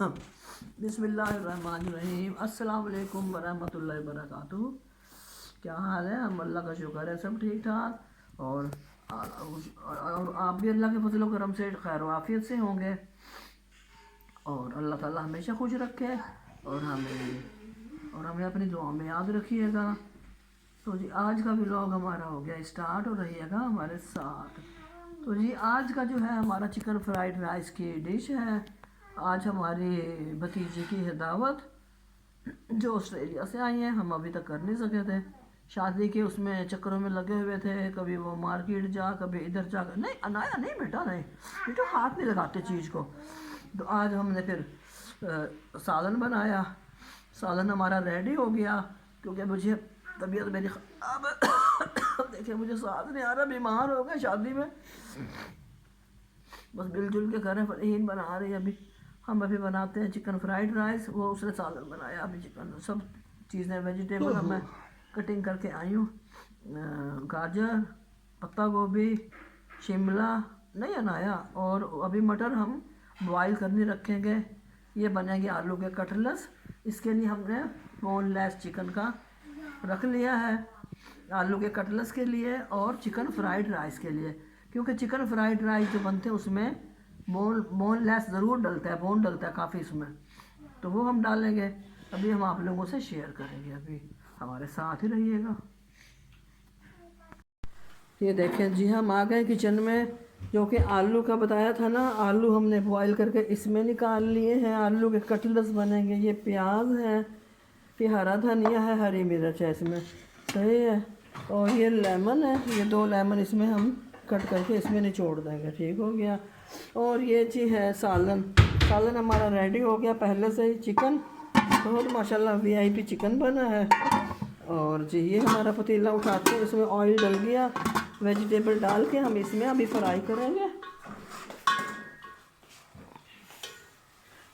बिस्मिल्लाहिर्रहमानिर्रहीम। अस्सलाम वालेकुम वरहमतुल्लाहि वबरकातुहू। क्या हाल है? हम अल्लाह का शुक्र है सब ठीक ठाक और आप भी अल्लाह के फजल व करम से खैर आफियत से होंगे और अल्लाह ताला हमेशा खुश रखे और हमें अपनी दुआ में याद रखिएगा। तो जी आज का व्लॉग हमारा हो गया स्टार्ट और रहिएगा हमारे साथ। तो जी आज का जो है हमारा चिकन फ्राइड राइस की डिश है। आज हमारी भतीजी की है दावत जो ऑस्ट्रेलिया से आई है। हम अभी तक कर नहीं सके थे, शादी के उसमें चक्करों में लगे हुए थे। कभी वो मार्केट जा, कभी इधर जा। नहीं अनाया नहीं बेटा, नहीं बेटा, हाथ नहीं लगाते चीज़ को। तो आज हमने फिर सालन बनाया। सालन हमारा रेडी हो गया क्योंकि मुझे तबीयत मेरी अब देखिए मुझे साथ नहीं आ रहा, बीमार हो गए शादी में। बस मिलजुल के करें। फरहीन बना रही है अभी, हम अभी बनाते हैं चिकन फ्राइड राइस। वो उसने सालन बनाया। अभी चिकन सब चीज़ें वेजिटेबल मैं कटिंग करके आई हूँ। गाजर, पत्ता गोभी, शिमला नहीं अनाया, और अभी मटर हम बॉईल करने रखेंगे। ये बनेंगे आलू के कटलेट्स। इसके लिए हमने बोनलेस चिकन का रख लिया है आलू के कटलेट्स के लिए और चिकन फ्राइड राइस के लिए, क्योंकि चिकन फ्राइड राइस जो बनते हैं उसमें बोनलेस ज़रूर डलता है, बोन डलता है काफ़ी इसमें, तो वो हम डालेंगे। अभी हम आप लोगों से शेयर करेंगे, अभी हमारे साथ ही रहिएगा। ये देखें जी, हम आ गए किचन में। जो कि आलू का बताया था ना, आलू हमने बॉईल करके इसमें निकाल लिए हैं। आलू के कटलेट्स बनेंगे। ये प्याज है, फिर हरा धनिया है, हरी मिर्च है इसमें, सही है। और ये लेमन है, ये 2 लेमन इसमें हम कट करके इसमें निचोड़ देंगे, ठीक हो गया। और ये चीज़ है सालन। सालन हमारा रेडी हो गया पहले से ही। चिकन बहुत माशाल्लाह वीआईपी चिकन बना है। और जी ये हमारा पतीला उठाते हैं, इसमें ऑयल डल गया। वेजिटेबल डाल के हम इसमें अभी फ्राई करेंगे।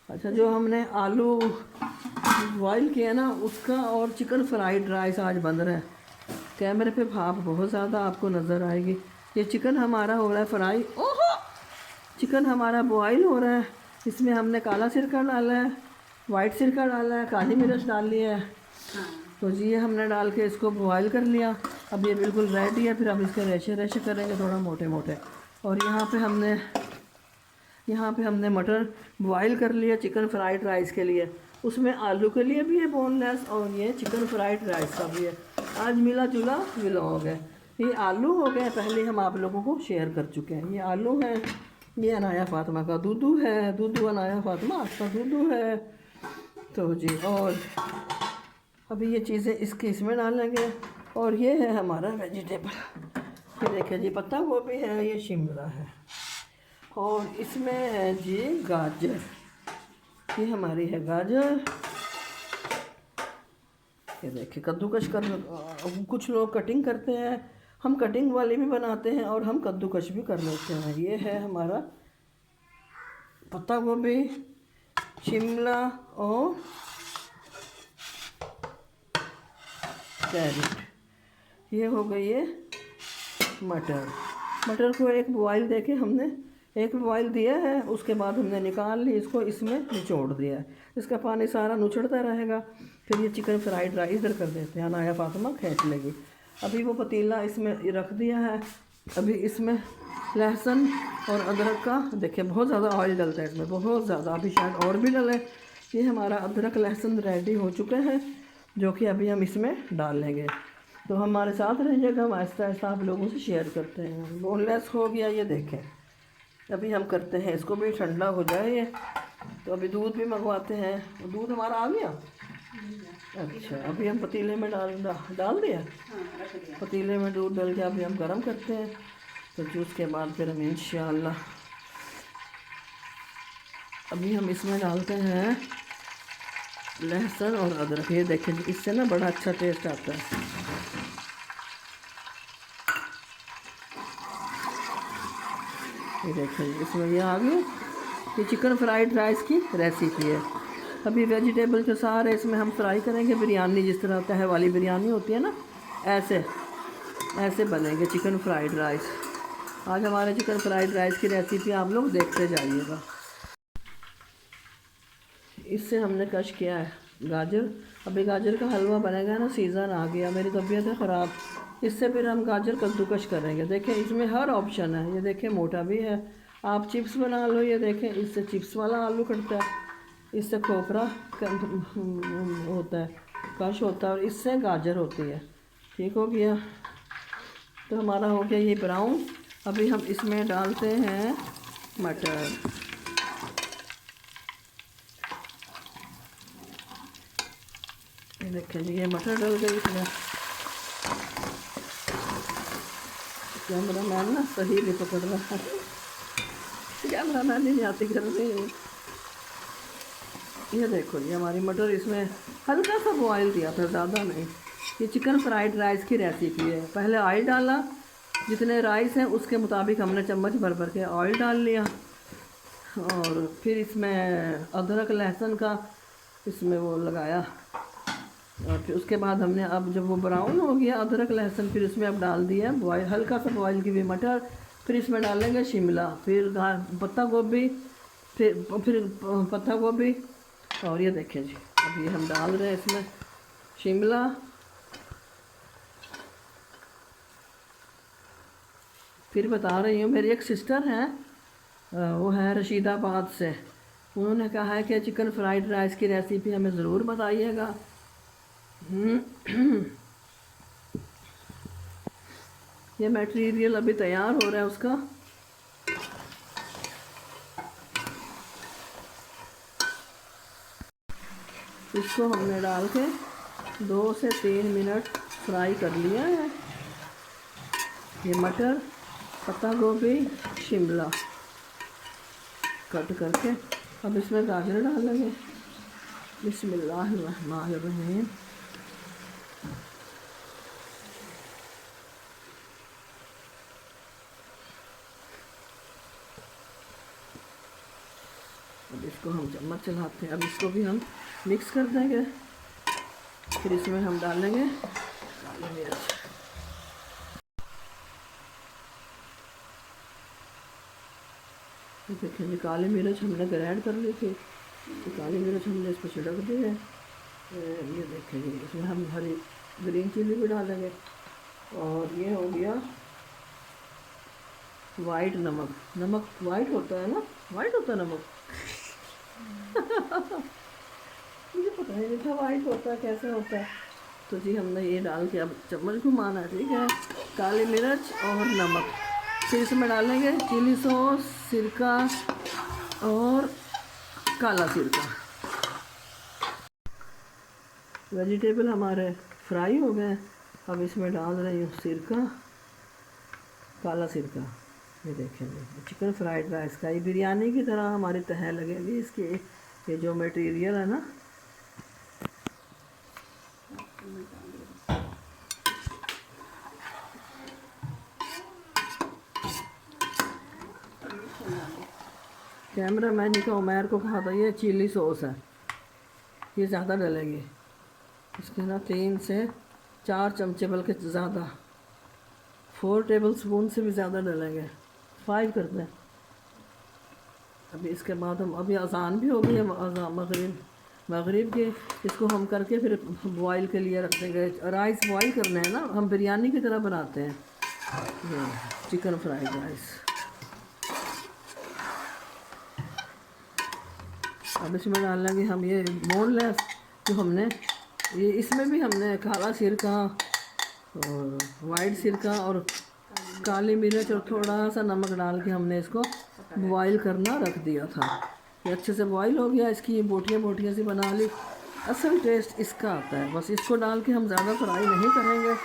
अच्छा, जो हमने आलू बॉईल किया ना उसका और चिकन फ्राइड राइस आज बन रहा है। कैमरे पे भाप बहुत ज़्यादा आपको नज़र आएगी। ये चिकन हमारा हो रहा है फ्राई। ओहो, चिकन हमारा बॉईल हो रहा है। इसमें हमने काला सिरका डाला है, वाइट सिरका डाला है, काली मिर्च डाल ली है। तो जी ये हमने डाल के इसको बॉईल कर लिया। अब ये बिल्कुल रेडी है। फिर अब इसके रेशे रेशे करेंगे थोड़ा मोटे मोटे। और यहाँ पे हमने मटर बॉईल कर लिया चिकन फ्राइड राइस के लिए। उसमें आलू के लिए भी है बोनलेस और ये चिकन फ्राइड राइस का भी है। आज मिला जुला व्लॉग है। ये आलू हो गए, पहले हम आप लोगों को शेयर कर चुके हैं। ये आलू है, ये अनाया फातिमा का दूधू है, दूधू अनाया फातिमा का दूधू है। तो जी और अभी ये चीज़ें इसके इसमें डालेंगे। और ये है हमारा वेजिटेबल। ये देखिए जी, पत्ता गोभी है, ये शिमला है, और इसमें है जी गाजर। ये हमारी है गाजर। ये देखिए कद्दूकश कर, कुछ लोग कटिंग करते हैं, हम कटिंग वाली भी बनाते हैं और हम कद्दूकश भी कर लेते हैं। ये है हमारा पत्ता गोभी, शिमला और कैरेट। ये हो गई है मटर। मटर को एक बॉईल देके हमने एक बॉईल दिया है, उसके बाद हमने निकाल ली इसको, इसमें निचोड़ दिया है। इसका पानी सारा नुचड़ता रहेगा। फिर ये चिकन फ्राइड राइस इधर कर देते हैं, अनाया फातिमा खींच लेगी। अभी वो पतीला इसमें रख दिया है। अभी इसमें लहसुन और अदरक का देखिए बहुत ज़्यादा ऑयल डलता है इसमें, बहुत ज़्यादा, अभी शायद और भी डले। ये हमारा अदरक लहसुन रेडी हो चुके हैं, जो कि अभी हम इसमें डाल लेंगे। तो हमारे साथ रहिएगा, हम आहिस्ता आहिस्ता आप लोगों से शेयर करते हैं। बोनलेस हो गया ये देखें। अभी हम करते हैं इसको भी ठंडा हो जाए ये। तो अभी दूध भी मंगवाते हैं। दूध हमारा आ गया। अच्छा, अभी हम पतीले में डाल दिया। पतीले में दूध डाल के अभी हम गर्म करते हैं। तो जूस के बाद फिर हम इंशाल्लाह अभी हम इसमें डालते हैं लहसुन और अदरक। ये देखें, इससे ना बड़ा अच्छा टेस्ट आता है। ये देखें इसमें ये आ गया। ये चिकन फ्राइड राइस की रेसिपी है। अभी वेजिटेबल के सारे इसमें हम फ्राई करेंगे। बिरयानी जिस तरह तह वाली बिरयानी होती है ना, ऐसे बनेंगे चिकन फ्राइड राइस। आज हमारे चिकन फ्राइड राइस की रेसिपी आप लोग देखते जाइएगा। इससे हमने कश किया है गाजर। अभी गाजर का हलवा बनेगा ना, सीज़न आ गया, मेरी तबीयत है ख़राब, इससे फिर हम गाजर कद्दूकश करेंगे। देखें इसमें हर ऑप्शन है, ये देखें मोटा भी है, आप चिप्स बना लो, ये देखें इससे चिप्स वाला आलू कटता है, इससे खोपरा होता है, कश होता है, और इससे गाजर होती है। ठीक हो गया, तो हमारा हो गया ये ब्राउन। अभी हम इसमें डालते हैं मटर। ये देखें जी, ये मटर डल गई इसमें। कैमरा मैन ना सही नहीं पकड़ रहा है, कैमरा मैन नहीं आती करने। ये देखो ये हमारी मटर, इसमें हल्का सा बॉयल दिया था, ज़्यादा नहीं। ये चिकन फ्राइड राइस की रेसिपी है। पहले ऑयल डाला, जितने राइस हैं उसके मुताबिक हमने चम्मच भर भर के ऑयल डाल लिया, और फिर इसमें अदरक लहसुन का इसमें वो लगाया, और फिर उसके बाद हमने अब जब वो ब्राउन हो गया अदरक लहसुन, फिर इसमें अब डाल दिया बॉयल, हल्का सा बॉयल की हुई मटर, फिर इसमें डालेंगे शिमला, फिर पत्ता गोभी, फिर पत्ता गोभी, और ये देखें जी अब ये हम डाल रहे हैं इसमें शिमला, फिर बता रही हूँ मेरी एक सिस्टर है, वो है रशीदाबाद से, उन्होंने कहा है कि चिकन फ्राइड राइस की रेसिपी हमें ज़रूर बताइएगा। ये मटेरियल अभी तैयार हो रहा है उसका। इसको हमने डाल के 2 से 3 मिनट फ्राई कर लिया है। ये मटर, पत्ता गोभी, शिमला कट करके अब इसमें गाजर डालेंगे। बिस्मिल्लाहिर्रहमानिर्रहीम। अब इसको हम चम्मच चलाते हैं, अब इसको भी हम मिक्स कर देंगे। फिर इसमें हम डालेंगे काली मिर्च। देखिए जी काली मिर्च हमने ग्राइंड कर ली थी, तो काली मिर्च हमने इस पर छिड़क दी है। ये देखें जी, इसमें हम हरी ग्रीन चिली भी डालेंगे, और ये हो गया वाइट नमक। नमक वाइट होता है ना, वाइट होता है नमक मुझे पता ही नहीं था वाइट होता है, कैसे होता है। तो जी हमने ये डाल के अब चम्मच घुमाना है, ठीक है। काली मिर्च और नमक, फिर इसमें डालेंगे चिली सॉस, सिरका और काला सिरका। वेजिटेबल हमारे फ्राई हो गए, अब इसमें डाल रही हूँ सिरका, काला सिरका। ये देखें चिकन फ्राइड राइस का, ये बिरयानी की तरह हमारी तह लगेगी इसकी। ये जो मटेरियल है ना, कैमरा मैन का उमैर को कहा था ये चिली सॉस है, ये ज़्यादा डलेगी इसके ना, 3 से 4 चमचे बल्कि ज़्यादा, 4 टेबल स्पून से भी ज़्यादा डलेंगे, 5 करते हैं। अभी इसके बाद हम, अभी अज़ान भी हो गई है, मगरिब की, इसको हम करके फिर बॉयल के लिए रख देंगे। राइस बॉयल करना है ना, हम बिरयानी की तरह बनाते हैं ये चिकन फ्राइड राइस। अब इसमें डालेंगे हम ये बोनलेस, जो हमने ये इसमें भी हमने काला सिरका और वाइट सिरका और काली मिर्च और थोड़ा सा नमक डाल के हमने इसको बॉईल करना रख दिया था। ये अच्छे से बॉईल हो गया, इसकी बोटियाँ बोटियाँ सी बना ली। असल टेस्ट इसका आता है, बस इसको डाल के हम ज़्यादा फ्राई नहीं करेंगे,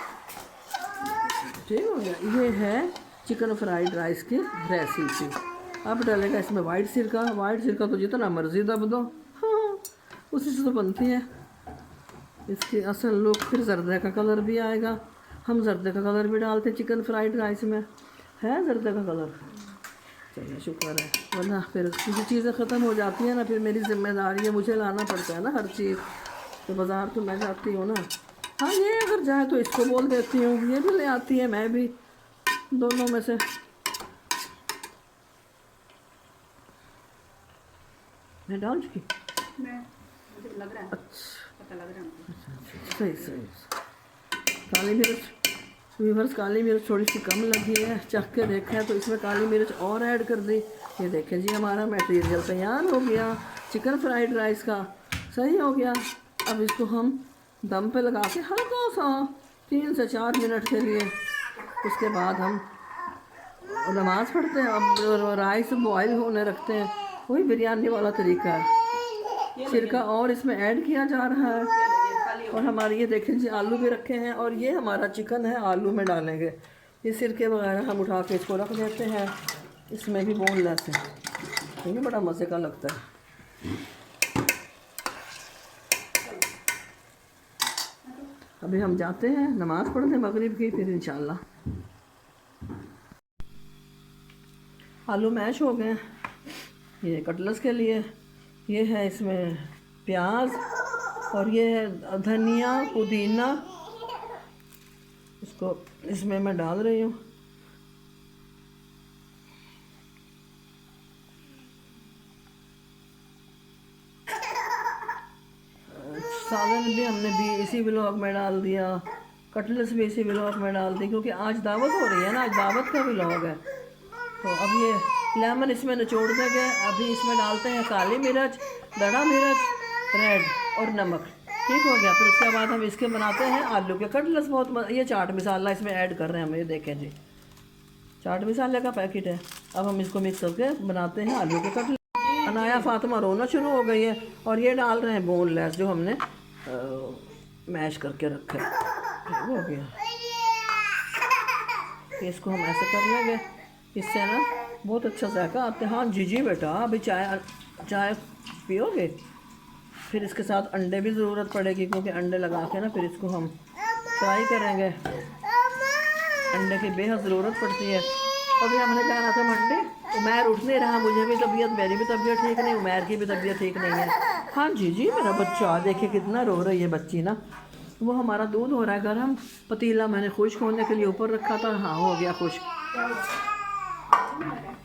ठीक हो गया। ये है चिकन फ्राइड राइस की रेसिपी। अब डालेगा इसमें वाइट सिरका। वाइट सिरका तो जितना मर्ज़ी दब दो, हाँ उसी से तो बनती है इसकी असल लुक। फिर जर्दे का कलर भी आएगा, हम जर्दे का कलर भी डालते हैं चिकन फ्राइड राइस में, है जर्दे का कलर। चलिए शुक्र है, वरना फिर किसी चीज़ें ख़त्म हो जाती है ना, फिर मेरी जिम्मेदारी है, मुझे लाना पड़ता है ना हर चीज़, तो बाज़ार तो मैं जाती हूँ ना। हाँ ये अगर जाए तो इसको बोल देती हूँ, ये भी ले आती है, मैं भी, दोनों में से। मैं डाल चुकी, इसमें मुझे लग रहा है, पता लग रहा है मुझे। सही सही। काली मिर्च व्यूवर्स, काली मिर्च थोड़ी सी कम लगी है, चख के देखा है तो इसमें काली मिर्च और ऐड कर दी। ये देखें जी, हमारा मटेरियल तैयार हो गया चिकन फ्राइड राइस का। सही हो गया। अब इसको हम दम पे लगा के हल्का सा 3 से 4 मिनट के लिए, उसके बाद हम नमाज़ पढ़ते हैं। अब राइस बॉयल होने रखते हैं, वही बिरयानी वाला तरीका है। सिरका और इसमें ऐड किया जा रहा है। और हमारे ये देखें जी, आलू भी रखे हैं और ये हमारा चिकन है, आलू में डालेंगे। ये सिरके वगैरह हम उठा के इसको रख देते हैं। इसमें भी बोनलेस है, ये बड़ा मज़े का लगता है। अभी हम जाते हैं नमाज़ पढ़ने मगरिब की, फिर इंशाल्लाह। आलू मैश हो गए। ये कटलस के लिए ये है, इसमें प्याज और ये है धनिया पुदीना, इसको इसमें मैं डाल रही हूँ। सालन भी हमने भी इसी ब्लॉग में डाल दिया, कटलस भी इसी ब्लॉग में डाल दी, क्योंकि आज दावत हो रही है ना, आज दावत का ब्लॉग है। तो अब ये लेमन इसमें निचोड़ देंगे। अभी इसमें डालते हैं काली मिर्च, दड़ा मिर्च, रेड और नमक। ठीक हो गया। फिर उसके बाद हम इसके बनाते हैं आलू के कटलस। ये चाट मसाला इसमें ऐड कर रहे हैं हम, ये देखें जी, चाट मसाले का पैकेट है। अब हम इसको मिक्स करके बनाते हैं आलू के कटलस। अनाया फातिमा रोना शुरू हो गई है और ये डाल रहे हैं बोनलेस जो हमने मैश करके रखा है। ठीक हो गया। इसको हम ऐसे कर लेंगे, इससे ना बहुत अच्छा जायका आता है। हाँ जी जी बेटा, अभी चाय पियोगे? फिर इसके साथ अंडे भी ज़रूरत पड़ेगी, क्योंकि अंडे लगा के ना फिर इसको हम फ्राई करेंगे। अंडे की बेहद ज़रूरत पड़ती है। अभी हमने जाना था मंडी, उमैर उठ नहीं रहा, मुझे भी तबीयत, मेरी भी तबीयत ठीक नहीं, उमैर की भी तबीयत ठीक नहीं है। हाँ जी जी मेरा बच्चा, देखिए कितना रो रही है बच्ची ना। वो हमारा दूध हो रहा है गर्म, पतीला मैंने खुश्क होने के लिए ऊपर रखा था, हाँ हो गया खुश्क,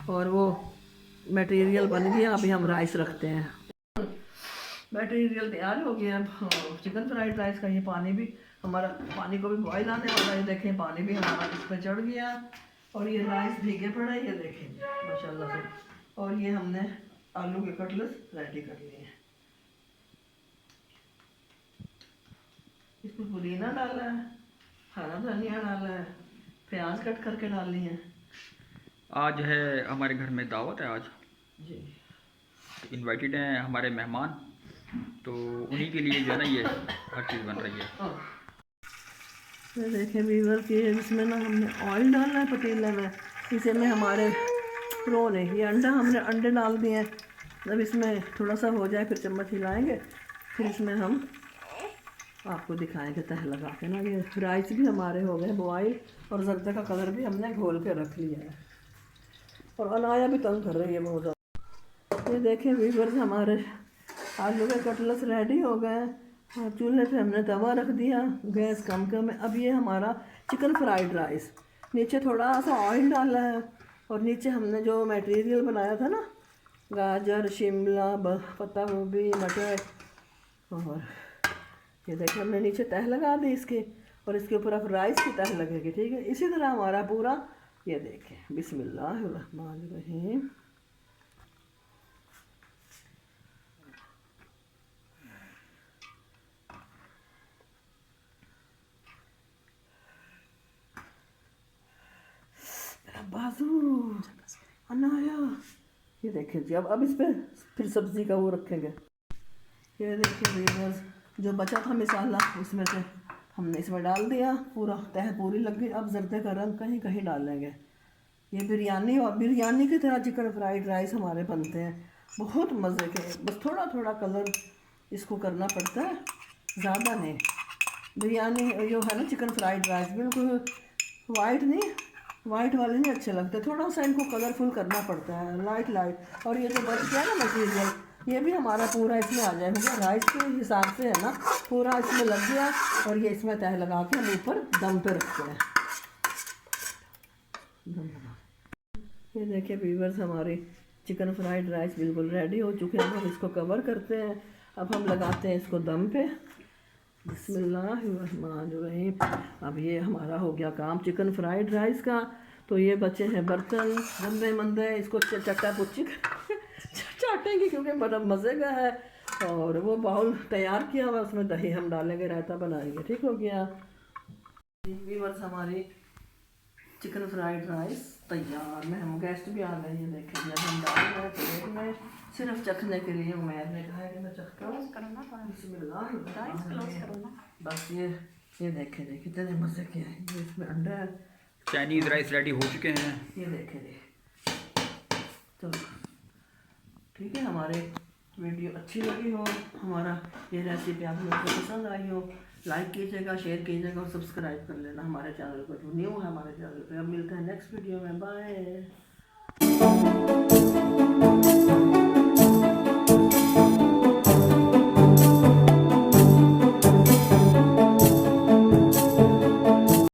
और वो मटेरियल बन गया। अभी हम राइस रखते हैं। मटेरियल तैयार हो गया। अब चिकन फ्राइड राइस का ये पानी भी हमारा, पानी को भी बॉयल आने वाला है। देखें पानी भी हमारा इस पर चढ़ गया और ये राइस भीगे पड़े, ये देखें माशाल्लाह से। और ये हमने आलू के कटलेस रेडी कर लिए हैं। इसमें पुदीना डाला है, हरा धनिया डाला है, प्याज कट करके डाली है। आज है हमारे घर में दावत है आज जी, इनवाइटेड हैं हमारे मेहमान, तो उन्हीं के लिए जो है ना ये हर चीज़ बन रही है। ये देखें वीवर की, इसमें ना हमने ऑयल डालना है पतीले में। इसे में हमारे रो ने ये हमने अंडे डाल दिए हैं। जब इसमें थोड़ा सा हो जाए फिर चम्मच हिलाएंगे, फिर इसमें हम आपको दिखाएंगे तह लगा के ना। ये राइस भी हमारे हो गए बॉयल और जर्दे का कलर भी हमने घोल के रख लिया है। और अनाया भी तंग कर रही है बहुत ज़्यादा। ये देखें वीवर्स, हमारे आलू के कटलेस रेडी हो गए और चूल्हे पे हमने तवा रख दिया, गैस कम कम है। अब ये हमारा चिकन फ्राइड राइस, नीचे थोड़ा सा ऑयल डाला है और नीचे हमने जो मटेरियल बनाया था ना, गाजर, शिमला, पत्ता गोभी, मटर, और ये देखिए हमने नीचे तह लगा दी इसके, और इसके ऊपर अब राइस की तह लगेगी। ठीक है, इसी तरह हमारा पूरा, ये देखें बिस्मिल्लाहिर्रहमानिर्रहीम। बाजू अनाया, ये देखें जी। अब इस पर फिर सब्ज़ी का वो रखेंगे। ये देखिए व्यूअर्स, जो बचा था मसाला उसमें से हमने इसमें डाल दिया, पूरा तह पूरी लग गई। अब जर्दे का रंग कहीं कहीं डालेंगे। ये बिरयानी, और बिरयानी की तरह चिकन फ्राइड राइस हमारे बनते हैं, बहुत मज़े के। बस थोड़ा थोड़ा कलर इसको करना पड़ता है, ज़्यादा नहीं। बिरयानी जो है ना चिकन फ्राइड राइस, बिल्कुल वाइट नहीं, वाइट वाले नहीं अच्छे लगते, थोड़ा सा इनको कलरफुल करना पड़ता है, लाइट लाइट। और ये जो बच गया ना मटीरियल, ये भी हमारा पूरा इसमें आ जाएगा, राइस के हिसाब से है ना, पूरा इसमें लग गया। और ये इसमें तह लगा के हम ऊपर दम पे रखते हैं। ये देखिए व्यूअर्स, हमारी चिकन फ्राइड राइस बिल्कुल रेडी हो चुके हैं। हम इसको कवर करते हैं। अब हम लगाते हैं इसको दम पे। बिस्मिल्लाहिर्रहमानिर्रहीम। अब ये हमारा हो गया काम चिकन फ्राइड राइस का। तो ये बचे हैं बर्तन गंदे मंदे, इसको चट्टा पुच्ची चाटेंगे क्योंकि बड़ा मज़े का है। और वो बाउल तैयार किया हुआ, उसमें दही हम डालेंगे, रायता बनाएंगे। ठीक हो गया व्यूअर्स, हमारी चिकन फ्राइड राइस तैयार। में हम गेस्ट भी आ गए हैं, देखेंगे अब हम डाल रहे हैं प्लेट में सिर्फ चखने के लिए। उमैर ने कहा है कि मैं चखता हूँ। बस ये देखें जी कितने मज़े के हैं। ये इसमें अंडा है। चाइनीज़ राइस रेडी हो चुके हैं। ये देखें जी। चलो ठीक है, हमारे वीडियो अच्छी लगी हो, हमारा ये रेसिपी आप लोगों को पसंद आई हो, लाइक कीजिएगा, शेयर कीजिएगा और सब्सक्राइब कर लेना हमारे चैनल को, जो न्यू है हमारे चैनल पे। अब मिलते हैं नेक्स्ट वीडियो में। बाय।